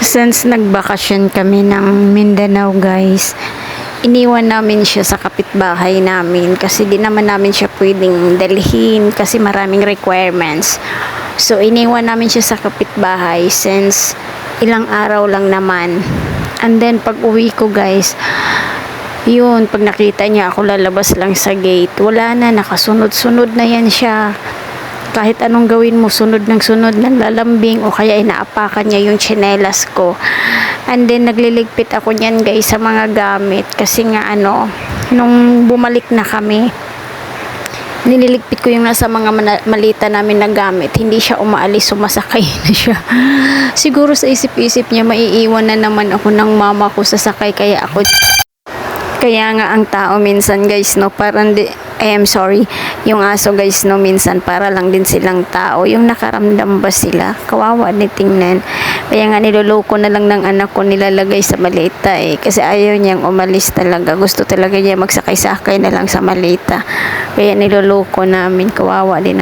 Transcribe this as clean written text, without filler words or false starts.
Since nagbakasyon kami ng Mindanao guys, iniwan namin siya sa kapitbahay namin kasi di naman namin siya pwedeng dalhin kasi maraming requirements. So iniwan namin siya sa kapitbahay since ilang araw lang naman. And then pag uwi ko guys, yun, pag nakita niya ako lalabas lang sa gate, wala na, nakasunod-sunod na yan siya. Kahit anong gawin mo, sunod ng sunod, lalambing o kaya inaapakan niya yung tsinelas ko. And then nagliligpit ako niyan guys sa mga gamit kasi nga nung bumalik na kami, nililigpit ko yung nasa mga malita namin na gamit. Hindi siya umaalis, sumasakay na siya. Siguro sa isip-isip niya, maiiwan na naman ako ng mama ko sasakay, kaya nga ang tao minsan guys parang yung aso guys minsan para lang din silang tao, yung nakaramdam ba sila, kawawa ni tingnan. Kaya nga niloloko na lang ng anak ko, nilalagay sa malita kasi ayaw niyang umalis talaga, gusto talaga niya magsakay-sakay na lang sa malita, kaya niloloko namin, kawawa din